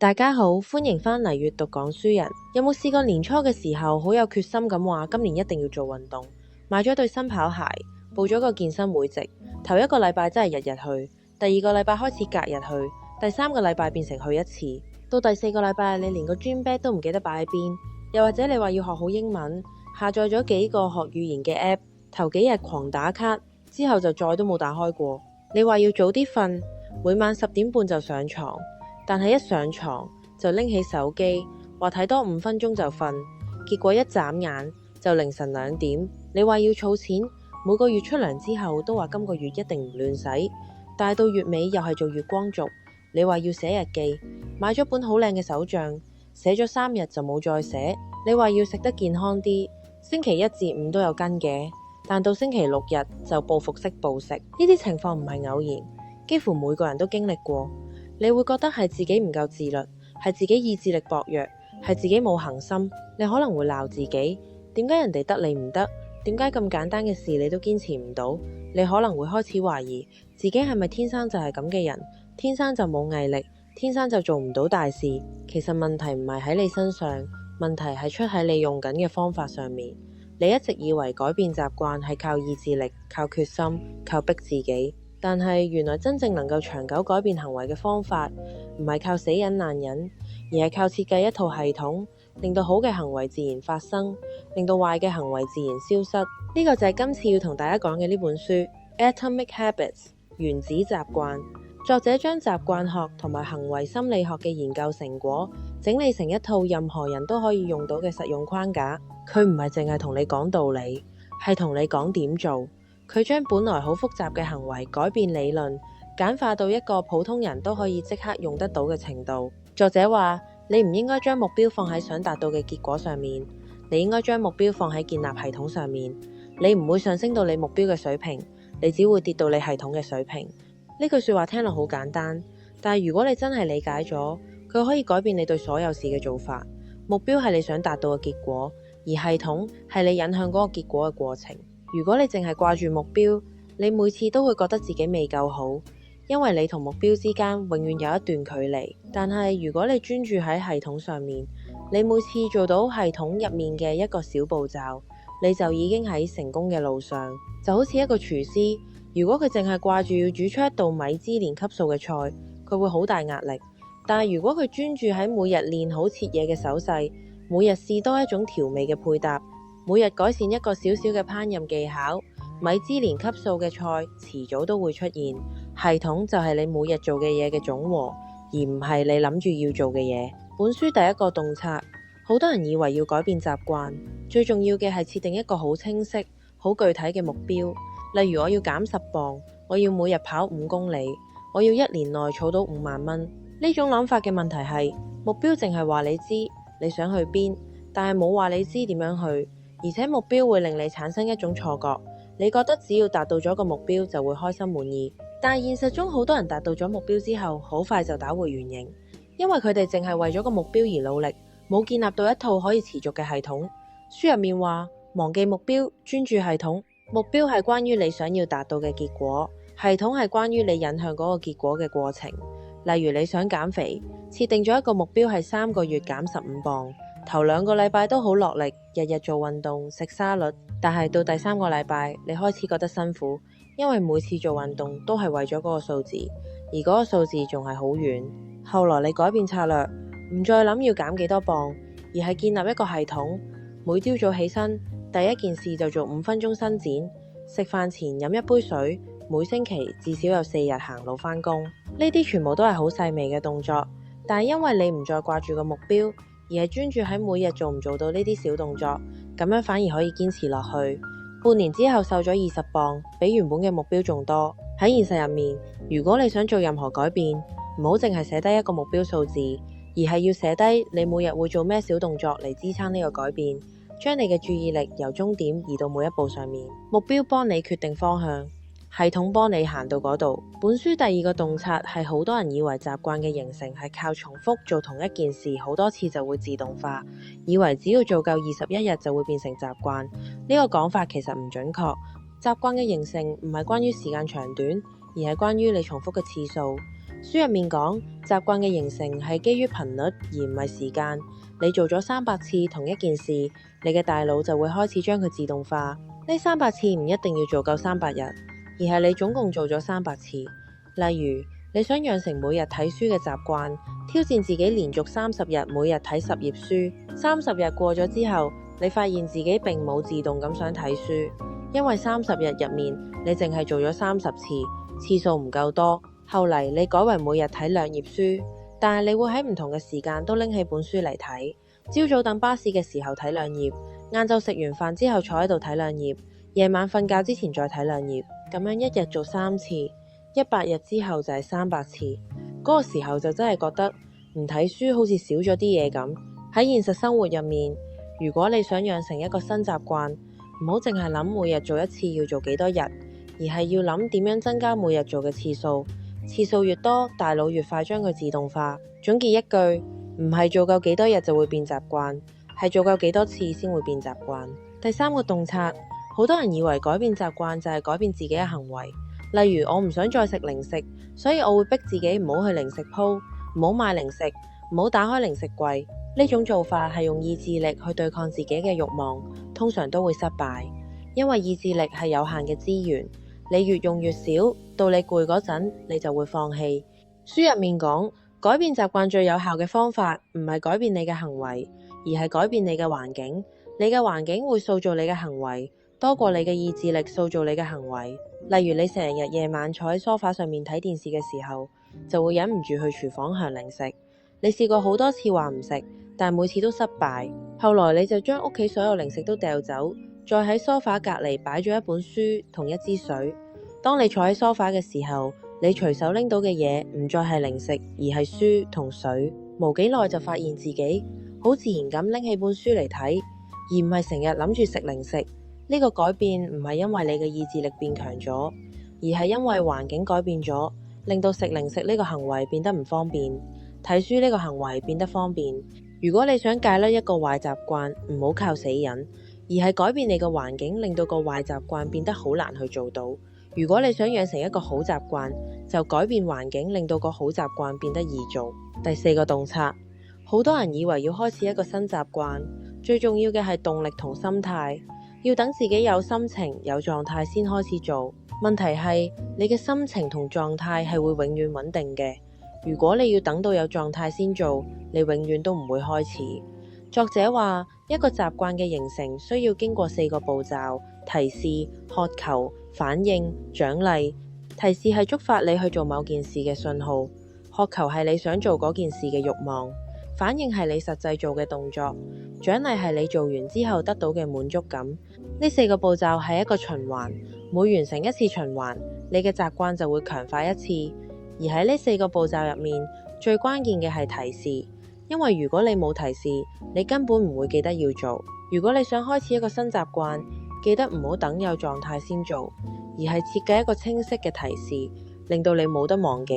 大家好，歡迎返嚟閱讀講書人。有冇試過年初嘅時候好有決心咁話今年一定要做運動，買咗對新跑鞋，報咗個健身會籍，頭一個禮拜真係日日去，第二個禮拜開始隔日去，第三個禮拜變成去一次，到第四個禮拜你連個 gym bag 都唔記得擺喺邊。又或者你話要學好英文，下載咗幾個學語言嘅 app， 頭幾日狂打卡，之後就再都冇打開過。你話要早啲瞓，每晚10點半就上床，但係一上床就拎起手機，話睇多5分鐘就瞓，結果一眨眼就凌晨2點。你話要儲錢，每個月出糧之後都話今個月一定唔亂使，但係到月尾又係做月光族。你話要寫日記，買咗本好靚嘅手帳，寫咗3日就冇再寫。你話要食得健康啲，星期1至5都有跟嘅，但到星期6日就報復式暴食。呢啲情況唔係偶然，幾乎每個人都經歷過。你會覺得係自己唔夠自律，係自己意志力薄弱，係自己冇恆心。你可能會鬧自己，點解人哋得你唔得？點解咁簡單嘅事你都堅持唔到？你可能會開始懷疑自己係咪天生就係咁嘅人，天生就冇毅力，天生就做唔到大事。其實問題唔係喺你身上，問題係出喺你用緊嘅方法上面。你一直以為改變習慣係靠意志力、靠決心、靠逼自己，但係原來真正能夠長久改變行為嘅方法，唔係靠死忍爛忍，而係靠設計一套系統，令到好嘅行為自然發生，令到壞嘅行為自然消失。呢個就係今次要同大家講嘅呢本書《Atomic Habits》原子習慣。作者將習慣學同埋行為心理學嘅研究成果整理成一套任何人都可以用到嘅實用框架。佢唔係淨係同你講道理，係同你講點做。佢將本來好複雜嘅行為改變理論簡化到一個普通人都可以即刻用得到嘅程度。作者話，你唔應該將目標放喺想達到嘅結果上面，你應該將目標放喺建立系統上面。你唔會上升到你目標嘅水平，你只會跌到你系統嘅水平。呢句說話聽落好簡單，但係如果你真係理解咗，佢可以改變你對所有事嘅做法。目標係你想達到嘅結果，而系統係你引向嗰個結果嘅過程。如果你淨係掛住目標，你每次都會覺得自己未夠好，因為你同目標之間永遠有一段距離。但係如果你專注喺系統上面，你每次做到系統入面嘅一個小步驟，你就已經喺成功嘅路上。就好似一個廚師，如果佢淨係掛住要煮出一道米芝蓮級數嘅菜，佢會好大壓力。但係如果佢專注喺每日練好切嘢嘅手勢，每日試多一種調味嘅配搭，每日改善一個小小嘅烹飪技巧，米芝蓮級數嘅菜遲早都會出現。系統就係你每日做嘅嘢嘅總和，而唔係你諗住要做嘅嘢。本書第一個洞察，好多人以為要改變習慣，最重要嘅係設定一個好清晰、好具體嘅目標。例如我要減10磅，我要每日跑5公里，我要1年內儲到5萬蚊。呢種諗法嘅問題係，目標淨係話你知你想去邊，但係冇話你知點樣去。而且目標會令你產生一種錯覺，你覺得只要達到咗個目標就會開心滿意。但係現實中好多人達到咗目標之後，好快就打回原形，因為佢哋淨係為咗個目標而努力，冇建立到一套可以持續嘅系統。書入面話，忘記目標，專注系統。目標係關於你想要達到嘅結果，系統係關於你引向嗰個結果嘅過程。例如你想減肥，設定咗一個目標係3個月減15磅，頭2個禮拜都好落力，日日做運動，食沙律。但係到第3個禮拜，你開始覺得辛苦，因為每次做運動都係為咗嗰個數字，而嗰個數字仲係好遠。後來你改變策略，唔再諗要減幾多磅，而係建立一個系統。每朝早起身，第一件事就做5分鐘伸展，食飯前飲一杯水，每星期至少有4日行路返工。呢啲全部都係好細微嘅動作，但係因為你唔再掛住個目標，而係專注喺每日做唔做到呢啲小動作，咁樣反而可以堅持落去。半年之後瘦咗20磅，比原本嘅目標仲多。喺現實入面，如果你想做任何改變，唔好淨係寫低一個目標數字，而係要寫低你每日會做咩小動作嚟支撐呢個改變，將你嘅注意力由終點移到每一步上面。目標幫你決定方向，系統幫你行到嗰度。本書第2個洞察係好多人以為習慣嘅形成係靠重複做同一件事好多次就會自動化，以為只要做夠21日就會變成習慣。呢個講法其實唔準確。習慣嘅形成唔係關於時間長短，而係關於你重複嘅次數。書入面講，習慣嘅形成係基於頻率而唔係時間。你做咗300次同一件事，你嘅大腦就會開始將佢自動化。呢300次唔一定要做夠300日，而係你總共做咗300次。例如，你想養成每日睇書嘅習慣，挑戰自己連續30日每日睇10頁書。30日過咗之後，你發現自己並冇自動咁想睇書，因為30日入面你淨係做咗30次，次數唔夠多。後嚟你改為每日睇2頁書，但係你會喺唔同嘅時間都拎起本書嚟睇。朝早等巴士嘅時候睇2頁，晏晝食完飯之後坐喺度睇2頁，夜晚瞓覺之前再睇2頁，咁樣一日做3次，100日之後就係300次。嗰個時候就真係覺得唔睇書好似少咗啲嘢咁。喺現實生活入面，如果你想養成一個新習慣，唔好淨係諗每日做一次要做幾多日，而係要諗點樣增加每日做嘅次數。次數越多，大腦越快將佢自動化。總結一句，唔係做夠幾多日就會變習慣，係做夠幾多次先會變習慣。第3個洞察，好多人以為改變習慣就係改變自己嘅行為。例如，我唔想再食零食，所以我會逼自己唔好去零食鋪，唔好買零食，唔好打開零食櫃。呢種做法係用意志力去對抗自己嘅慾望，通常都會失敗，因為意志力係有限嘅資源。你越用越少，到你攰嗰陣，你就會放棄。書入面講，改變習慣最有效嘅方法，唔係改變你嘅行為，而係改變你嘅環境。你嘅環境會塑造你嘅行為，多過你嘅意志力塑造你嘅行為。例如，你成日夜晚坐喺梳化上面睇電視嘅時候，就會忍唔住去廚房行零食。你試過好多次話唔食，但每次都失敗。後來你就將屋企所有零食都掉走，再喺梳化隔離擺咗一本書同一支水。當你坐喺梳化嘅時候，你隨手拎到嘅嘢唔再係零食，而係書同水。冇幾耐就發現自己好自然咁拎起本書嚟睇，而唔係成日諗住食零食。呢個改變唔係因為你嘅意志力變強咗，而係因為環境改變咗，令到食零食呢個行為變得唔方便，睇書呢個行為變得方便。如果你想戒甩一個壞習慣，唔好靠死忍，而係改變你嘅環境，令到個壞習慣變得好難去做到。如果你想養成一個好習慣，就改變環境，令到個好習慣變得易做。第4個洞察，好多人以為要開始一個新習慣，最重要嘅係動力同心態，要等自己有心情、有狀態先開始做。問題係你嘅心情同狀態係會永遠穩定嘅。如果你要等到有狀態先做，你永遠都唔會開始。作者話，一個習慣嘅形成需要經過4個步驟：提示、渴求、反應、獎勵。提示係觸發你去做某件事嘅信號，渴求係你想做嗰件事嘅慾望，反應係你實際做嘅動作，獎勵係你做完之後得到嘅滿足感。呢4個步驟係一個循環，每完成一次循環，你嘅習慣就會強化一次。而喺呢4個步驟入面，最關鍵嘅係提示，因為如果你冇提示，你根本唔會記得要做。如果你想開始一個新習慣，記得唔好等有狀態先做，而係設計一個清晰嘅提示，令到你冇得忘記。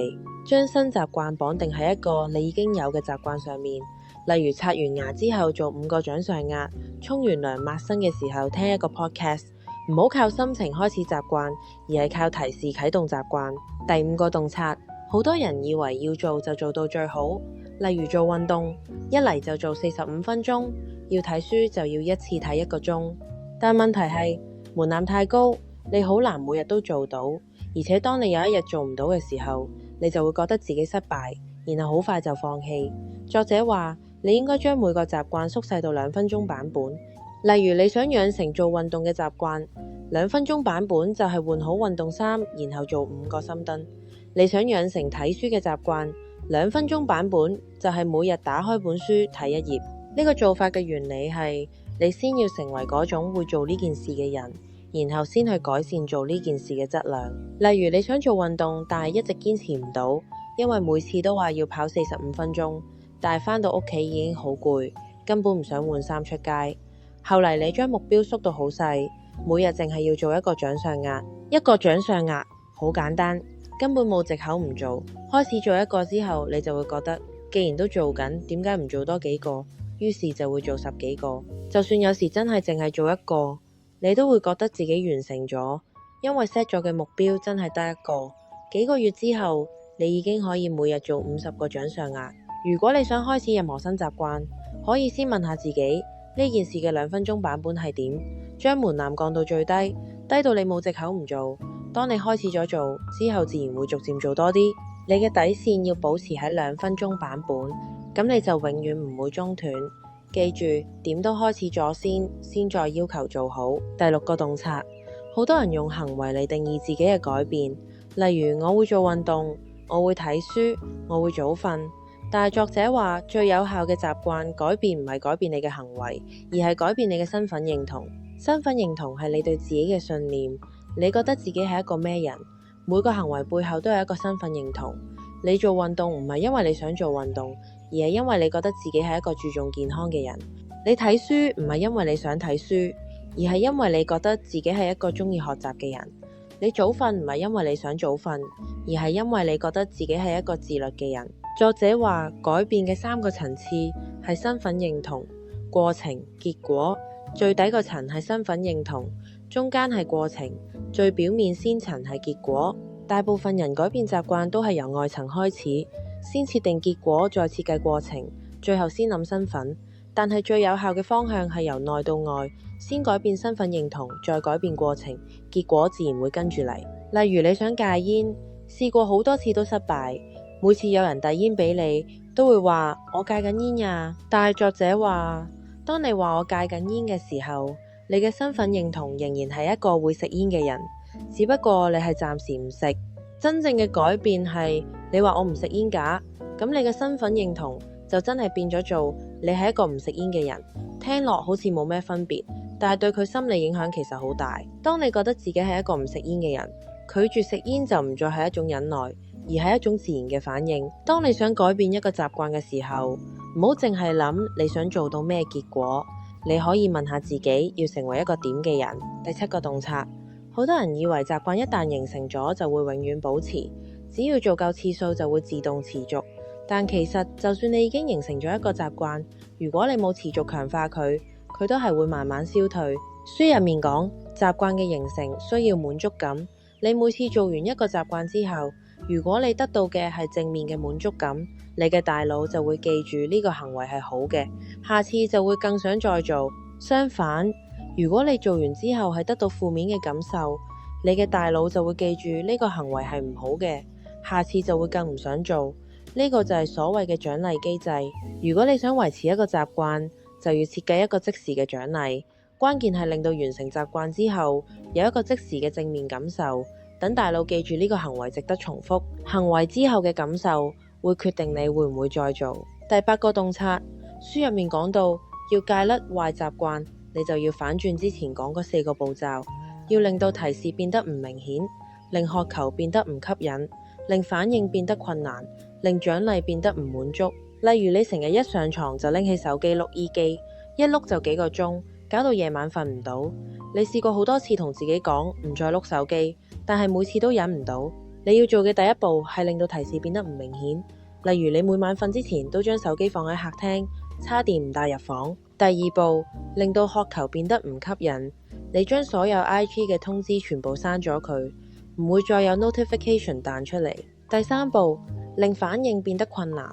將新習慣綁定喺一個你已經有嘅習慣上面，例如刷完牙之後做5個掌上壓，沖完涼抹身嘅時候聽一個 podcast。唔好靠心情開始習慣，而係靠提示啟動習慣。第5個洞察，好多人以為要做就做到最好，例如做運動，一嚟就做45分鐘，要睇書就要一次睇1個鐘。但問題係門檻太高，你好難每日都做到，而且當你有一日做唔到嘅時候，你就會覺得自己失敗，然後好快就放棄。作者話，你應該將每個習慣縮細到2分鐘版本。例如你想養成做運動嘅習慣，2分鐘版本就係換好運動衫，然後做5個深蹲。你想養成睇書嘅習慣，2分鐘版本就係每日打開本書睇1頁。呢個做法嘅原理係，你先要成為嗰種會做呢件事嘅人，然後先去改善做呢件事嘅質量。例如你想做運動，但係一直堅持唔到，因為每次都話要跑45分鐘，但係返到屋企已經好攰，根本唔想換衫出街。後嚟你將目標縮到好細，每日淨係要做1個掌上壓。1個掌上壓好簡單，根本冇藉口唔做。開始做1個之後，你就會覺得既然都做緊，點解唔做多幾個？於是就會做10幾個。就算有時真係淨係做1個，你都會覺得自己完成咗，因為 set 咗嘅目標真係得1個。幾個月之後，你已經可以每日做50個掌上壓。如果你想開始任何新習慣，可以先問下自己呢件事嘅2分鐘版本係點，將門檻降到最低，低到你冇藉口唔做。當你開始咗做之後，自然會逐漸做多啲。你嘅底線要保持喺2分鐘版本，咁你就永遠唔會中斷。記住，點都開始咗先再要求做好。第6個洞察，好多人用行為嚟定義自己嘅改變，例如我會做運動，我會睇書，我會早瞓。但係作者話，最有效嘅習慣改變唔係改變你嘅行為，而係改變你嘅身份認同。身份認同係你對自己嘅信念，你覺得自己係一個咩人？每個行為背後都有一個身份認同。你做運動唔係因為你想做運動，而係因為你覺得自己係一個注重健康嘅人。你睇書唔係因為你想睇書，而係因為你覺得自己係一個中意學習嘅人。你早瞓唔係因為你想早瞓，而係因為你覺得自己係一個自律嘅人。作者話，改變嘅3個層次係身份認同、過程、結果。最底個層係身份認同，中間係過程，最表面先層係結果。大部分人改變習慣都係由外層開始，先設定結果，再設計過程，最後先諗身份。但係最有效嘅方向係由內到外，先改變身份認同，再改變過程，結果自然會跟住嚟。例如你想戒煙，試過好多次都失敗，每次有人遞煙俾你，都會話我戒緊煙呀。但係作者話，當你話我戒緊煙嘅時候，你嘅身份認同仍然係一個會食煙嘅人，只不過你係暫時唔食。真正嘅改變係你話我唔食煙架，咁你嘅身份認同就真係變咗做你係一個唔食煙嘅人。聽落好似冇咩分別，但係對佢心理影響其實好大。當你覺得自己係一個唔食煙嘅人，拒絕食煙就唔再係一種忍耐，而係一種自然嘅反應。當你想改變一個習慣嘅時候，唔好淨係諗你想做到咩結果，你可以問下自己要成為一個點嘅人。第7個洞察，好多人以為習慣一旦形成咗就會永遠保持，只要做夠次數就會自動持續。但其實就算你已經形成咗一個習慣，如果你冇持續強化佢，佢都係會慢慢消退。書入面講，習慣嘅形成需要滿足感。你每次做完一個習慣之後，如果你得到嘅係正面嘅滿足感，你嘅大腦就會記住呢個行為係好嘅，下次就會更想再做。相反，如果你做完之後係得到負面嘅感受，你嘅大腦就會記住呢個行為係唔好嘅，下次就會更唔想做。呢個就係所謂嘅獎勵機制。如果你想維持一個習慣，就要設計一個即時嘅獎勵。關鍵係令到完成習慣之後有一個即時嘅正面感受，等大腦記住呢個行為值得重複。行為之後嘅感受會決定你會唔會再做。第8個洞察，書入面講到要戒甩壞習慣，你就要反轉之前講嗰4個步驟，要令到提示變得唔明顯，令渴求變得唔吸引，令反應變得困難，令獎勵變得唔滿足。例如你成日一上床就拎起手機碌衣機，一碌就幾個鐘，搞到夜晚瞓唔到。你試過好多次同自己講唔再碌手機，但係每次都忍唔到。你要做嘅第一步係令到提示變得唔明顯，例如你每晚瞓之前都將手機放喺客廳，叉電唔帶入房。第2步，令到渴求變得唔吸引，你將所有 IG 嘅通知全部刪咗佢，唔會再有 notification 彈出嚟。第3步，令反應變得困難，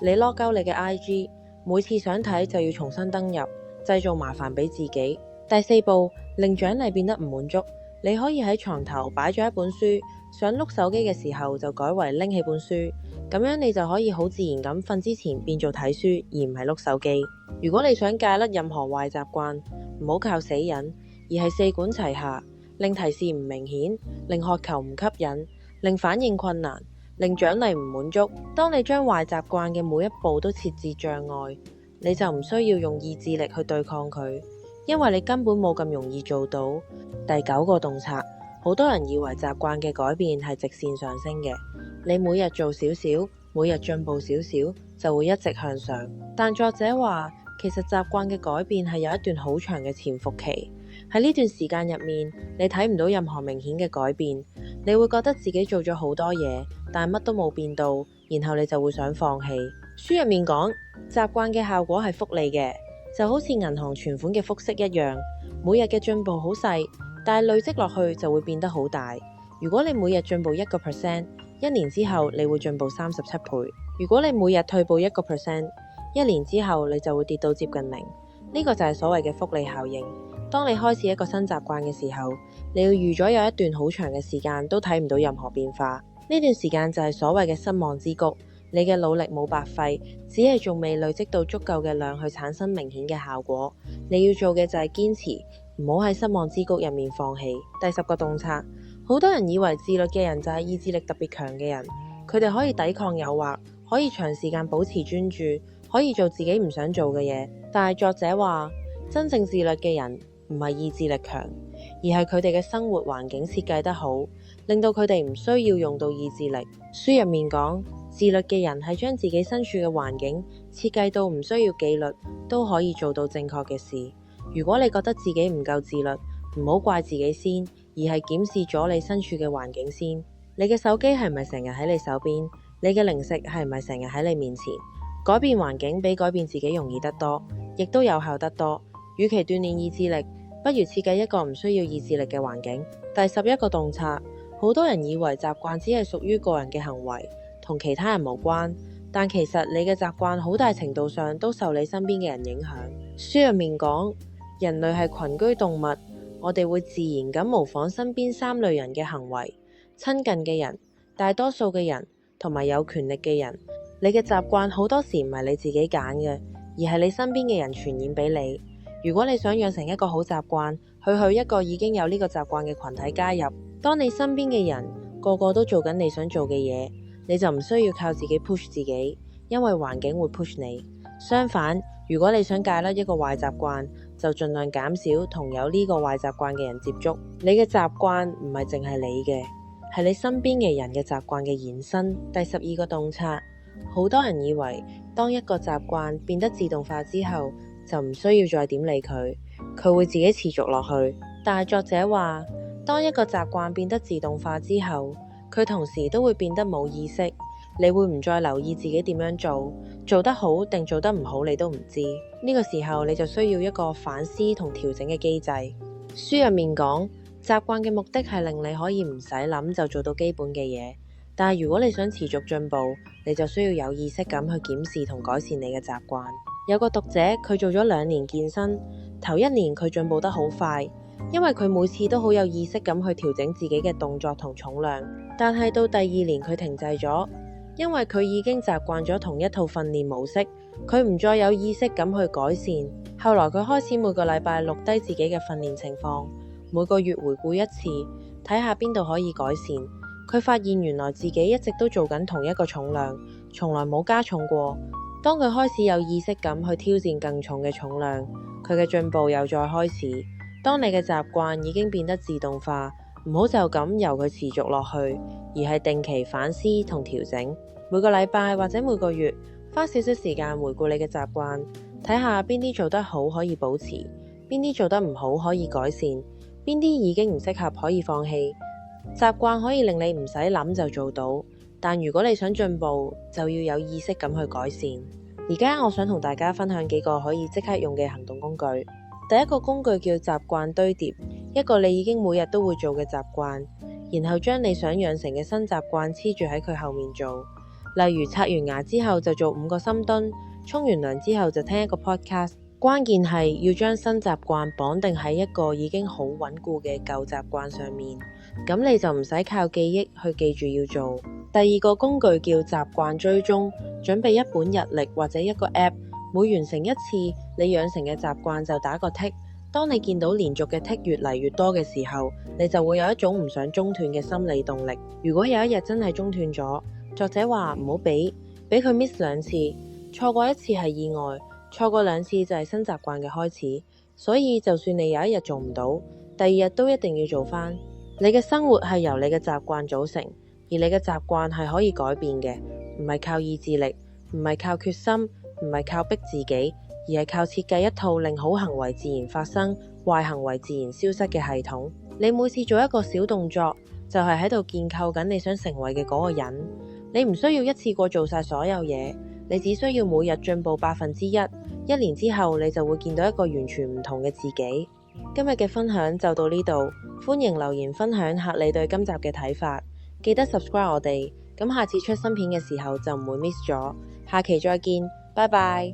你 lock 鳩你嘅 IG， 每次想睇就要重新登入，製造麻煩俾自己。第4步，令獎勵變得唔滿足，你可以喺床頭擺咗一本書，想碌手機嘅時候就改為拎起本書，咁樣你就可以好自然咁瞓之前變做睇書，而唔係碌手機。如果你想戒甩任何壞習慣，唔好靠死忍，而係4管齊下，令提示唔明顯，令渴求唔吸引，令反應困難，令獎勵唔滿足。當你將壞習慣嘅每一步都設置障礙，你就唔需要用意志力去對抗佢，因為你根本冇咁容易做到。第9個洞察，好多人以為習慣嘅改變係直線上升嘅，你每日做少少，每日進步少少，就會一直向上。但作者話，其實習慣嘅改變係有一段好長嘅潛伏期，喺呢段時間入面，你睇唔到任何明顯嘅改變，你會覺得自己做咗好多嘢，但乜都冇變到，然後你就會想放棄。書入面講，習慣嘅效果係複利嘅，就好似銀行存款嘅複息一樣，每日嘅進步好細，但係累積落去就會變得好大。如果你每日進步1%， 1年之後你會進步37倍。如果你每日退步1%， 1年之後你就會跌到接近0。呢個就係所謂嘅複利效應。當你開始一個新習慣嘅時候，你要預咗有一段好長嘅時間都睇唔到任何變化。呢段時間就係所謂嘅失望之谷。你嘅努力冇白費，只係仲未累積到足夠嘅量去產生明顯嘅效果。你要做嘅就係堅持，唔好喺失望之谷入面放棄。第10個洞察，好多人以為自律嘅人就係意志力特別強嘅人，佢哋可以抵抗誘惑，可以長時間保持專注，可以做自己唔想做嘅嘢。但係作者話，真正自律嘅人唔係意志力強，而係佢哋嘅生活環境設計得好，令到佢哋唔需要用到意志力。書入面講，自律嘅人係將自己身處嘅環境設計到唔需要紀律都可以做到正確嘅事。如果你覺得自己唔夠自律，唔好怪自己先，而係檢視咗你身處嘅環境先。你嘅手機係咪成日喺你手邊？你嘅零食係咪成日喺你面前？改變環境比改變自己容易得多，亦都有效得多。與其鍛煉意志力，不如設計一個唔需要意志力嘅環境。第11個洞察，好多人以為習慣只係屬於個人嘅行為，同其他人無關，但其實你嘅習慣好大程度上都受你身邊嘅人影響。書入面講，人類係群居動物，我哋會自然咁模仿身邊3類人嘅行為：親近嘅人、大多數嘅人同埋有權力嘅人。你嘅習慣好多時唔係你自己揀嘅，而係你身邊嘅人傳染俾你。如果你想養成一個好習慣，去一個已經有呢個習慣嘅群體加入，當你身邊嘅人個個都做緊你想做嘅嘢，你就唔需要靠自己 push 自己，因為環境會 push 你。相反，如果你想戒甩一個壞習慣，就盡量減少同有呢個壞習慣嘅人接觸。你嘅習慣唔係淨係你嘅，係你身邊嘅人嘅習慣嘅延伸。第12個洞察，好多人以為當一個習慣變得自動化之後，就唔需要再點理佢，佢會自己持續落去。但係作者話，當一個習慣變得自動化之後，佢同時都會變得冇意識，你會唔再留意自己點樣做，做得好定做得唔好你都唔知。呢個時候你就需要一個反思同調整嘅機制。書入面講，習慣嘅目的係令你可以唔使諗就做到基本嘅嘢，但係如果你想持續進步，你就需要有意識咁去檢視同改善你嘅習慣。有個讀者，佢做咗2年健身，頭1年佢進步得好快，因為佢每次都好有意識咁去調整自己嘅動作同重量。但係到第2年佢停滯咗，因為佢已經習慣咗同一套訓練模式，佢唔再有意識咁去改善。後來佢開始每個禮拜錄低自己嘅訓練情況，每個月回顧一次，睇下邊度可以改善。佢發現原來自己一直都做緊同一個重量，從來冇加重過。當佢開始有意識咁去挑戰更重嘅重量，佢嘅進步又再開始。當你嘅習慣已經變得自動化，唔好就咁由佢持續落去，而係定期反思同調整。每個禮拜或者每個月花少少時間回顧你嘅習慣，睇下邊啲做得好可以保持，邊啲做得唔好可以改善，邊啲已經唔適合可以放棄。習慣可以令你唔使諗就做到，但如果你想進步，就要有意識咁去改善。而家我想同大家分享幾個可以即刻用嘅行動工具。第一個工具叫習慣堆疊，一個你已經每日都會做嘅習慣，然後將你想養成嘅新習慣黐住喺佢後面做。例如刷完牙之後就做5個深蹲，沖完涼之後就聽一個 podcast。關鍵係要將新習慣綁定喺一個已經好穩固嘅舊習慣上面，咁你就唔使靠記憶去記住要做。第二個工具叫習慣追蹤，準備一本日曆或者一個 app， 每完成一次你養成嘅習慣就打個剔。當你見到連續嘅剔越嚟越多嘅時候，你就會有一種唔想中斷嘅心理動力。如果有一日真係中斷咗，作者話唔好俾佢 miss 2次，錯過1次係意外，錯過2次就係新習慣嘅開始。所以就算你有一日做唔到，第2日都一定要做返。你嘅生活係由你嘅習慣組成，而你嘅習慣係可以改變嘅，唔係靠意志力，唔係靠決心，唔係靠逼自己，而係靠設計一套令好行為自然發生、壞行為自然消失嘅系統。你每次做一個小動作，就係喺度建構緊你想成為嘅嗰個人。你唔需要一次過做晒所有嘢，你只需要每日進步1%，1年之後你就會見到一個完全唔同嘅自己。今日嘅分享就到呢度，歡迎留言分享下你對今集嘅睇法，記得 subscribe 我哋，咁下次出新片嘅時候就唔會 miss 咗。下期再見，拜拜。